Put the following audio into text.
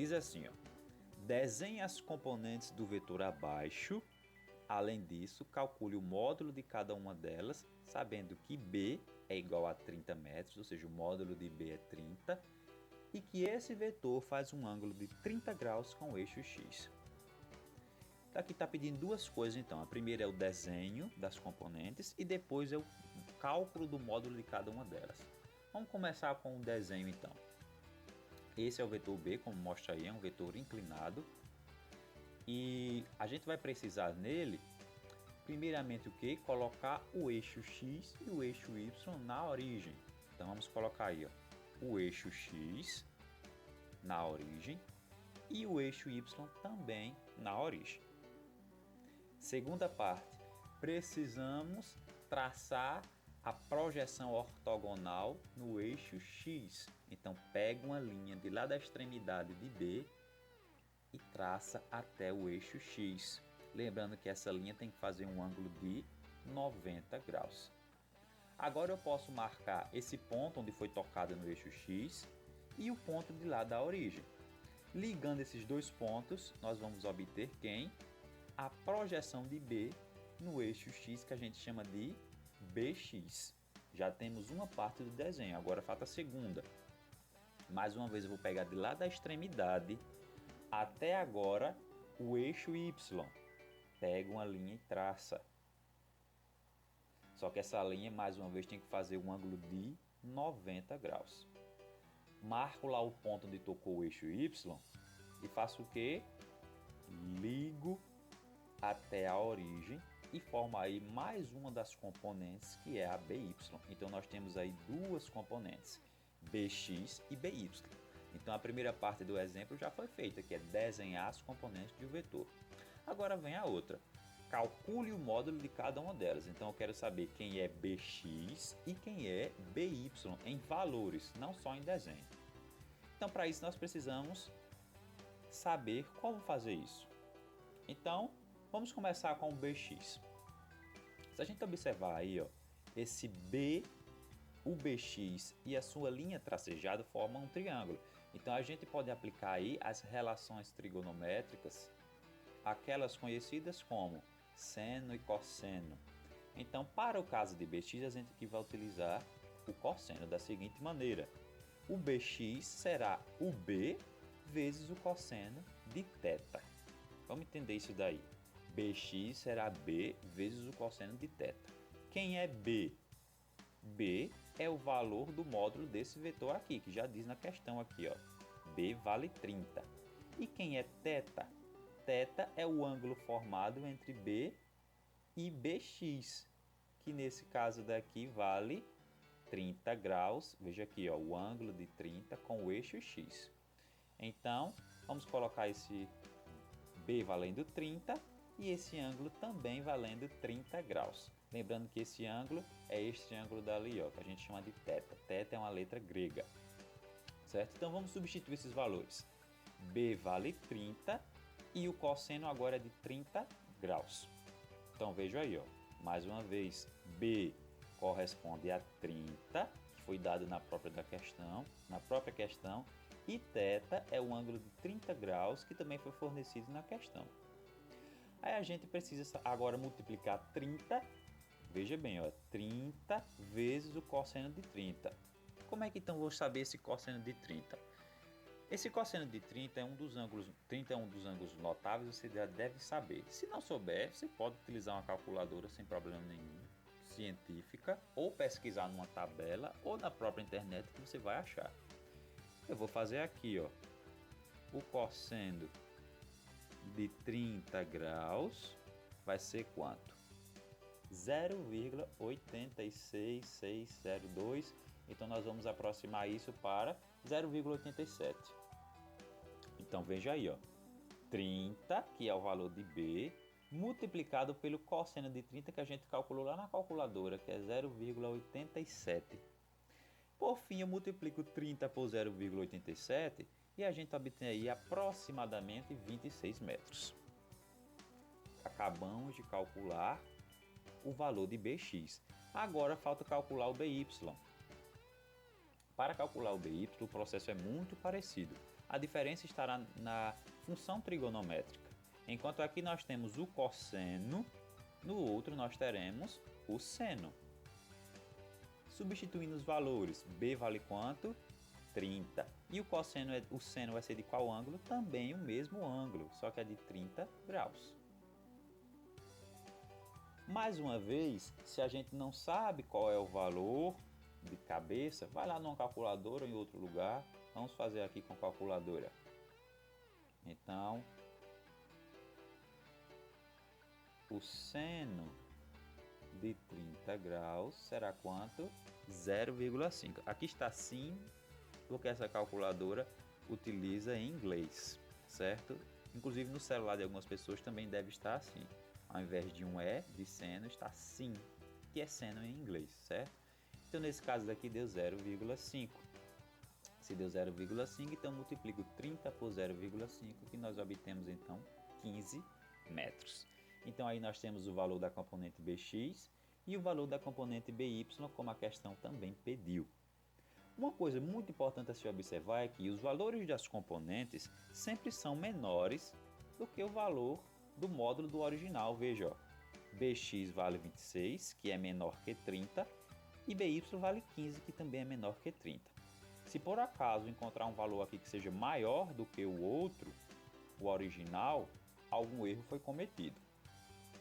Diz assim, ó, desenhe as componentes do vetor abaixo. Além disso, calcule o módulo de cada uma delas, sabendo que B é igual a 30 metros, ou seja, o módulo de B é 30, e que esse vetor faz um ângulo de 30 graus com o eixo X. Aqui está pedindo duas coisas então. A primeira é o desenho das componentes e depois é o cálculo do módulo de cada uma delas. Vamos começar com o desenho então. Esse é o vetor B, como mostra aí, é um vetor inclinado. E a gente vai precisar nele, primeiramente o que? Colocar o eixo X e o eixo Y na origem. Então vamos colocar aí, ó, o eixo X na origem e o eixo Y também na origem. Segunda parte, precisamos traçar a projeção ortogonal no eixo X. Então pega uma linha de lá da extremidade de B e traça até o eixo X. Lembrando que essa linha tem que fazer um ângulo de 90 graus. Agora eu posso marcar esse ponto onde foi tocado no eixo X e o ponto de lá da origem. Ligando esses dois pontos, nós vamos obter quem? A projeção de B no eixo X, que a gente chama de BX. Já temos uma parte do desenho, agora falta a segunda. Mais uma vez eu vou pegar de lá da extremidade até agora o eixo Y. Pega uma linha e traça. Só que essa linha, mais uma vez, tem que fazer um ângulo de 90 graus. Marco lá o ponto onde tocou o eixo Y e faço o quê? Ligo até a origem e forma aí mais uma das componentes, que é a BY. Então nós temos aí duas componentes, BX e BY. Então a primeira parte do exemplo já foi feita, que é desenhar as componentes de um vetor. Agora vem a outra. Calcule o módulo de cada uma delas. Então eu quero saber quem é BX e quem é BY em valores, não só em desenho. Então para isso nós precisamos saber como fazer isso. Então vamos começar com o BX. Se a gente observar aí, ó, esse B, o BX e a sua linha tracejada formam um triângulo. Então a gente pode aplicar aí as relações trigonométricas, aquelas conhecidas como seno e cosseno. Então, para o caso de BX, a gente aqui vai utilizar o cosseno da seguinte maneira. O BX será o B vezes o cosseno de θ. Vamos entender isso daí. BX será B vezes o cosseno de θ. Quem é B? B é o valor do módulo desse vetor aqui, que já diz na questão aqui, ó. B vale 30. E quem é θ? Θ é o ângulo formado entre B e BX, que nesse caso daqui vale 30 graus. Veja aqui, ó, o ângulo de 30 com o eixo X. Então, vamos colocar esse B valendo 30 e esse ângulo também valendo 30 graus. Lembrando que esse ângulo é este ângulo dali, ó, que a gente chama de θ. θ é uma letra grega, certo? Então vamos substituir esses valores. B vale 30 e o cosseno agora é de 30 graus. Então veja aí, ó, mais uma vez, B corresponde a 30, que foi dado na própria questão, e θ é o ângulo de 30 graus, que também foi fornecido na questão. Aí a gente precisa agora multiplicar 30, veja bem, ó, 30 vezes o cosseno de 30. Como é que então vou saber esse cosseno de 30? Esse cosseno de 30 é um dos ângulos, 30 é um dos ângulos notáveis, você já deve saber. Se não souber, você pode utilizar uma calculadora sem problema nenhum, científica, ou pesquisar numa tabela ou na própria internet que você vai achar. Eu vou fazer aqui, ó, o cosseno de 30 graus vai ser quanto? 0,86602. Então nós vamos aproximar isso para 0,87. Então veja aí, ó, 30, que é o valor de B, multiplicado pelo cosseno de 30 que a gente calculou lá na calculadora, que é 0,87. Por fim, eu multiplico 30 por 0,87 e a gente obtém aí aproximadamente 26 metros. Acabamos de calcular o valor de BX. Agora falta calcular o BY. Para calcular o BY, o processo é muito parecido. a diferença estará na função trigonométrica. Enquanto aqui nós temos o cosseno, no outro nós teremos o seno. Substituindo os valores, b vale quanto? 30. E o seno vai ser de qual ângulo? Também o mesmo ângulo, só que é de 30 graus. Mais uma vez, se a gente não sabe qual é o valor de cabeça, vai lá numa calculadora ou em outro lugar. Vamos fazer aqui com calculadora. Então, o seno de 30 graus será quanto? 0,5. Aqui está sim, porque essa calculadora utiliza em inglês, certo? Inclusive no celular de algumas pessoas também deve estar assim. Ao invés de um E de seno, está sim, que é seno em inglês, certo? Então nesse caso daqui deu 0,5. Se deu 0,5, então multiplico 30 por 0,5, que nós obtemos então 15 metros. Então aí nós temos o valor da componente BX e o valor da componente BY, como a questão também pediu. Uma coisa muito importante a se observar é que os valores das componentes sempre são menores do que o valor do módulo do original. Veja, ó, BX vale 26, que é menor que 30, e BY vale 15, que também é menor que 30. Se por acaso encontrar um valor aqui que seja maior do que o outro, o original, algum erro foi cometido.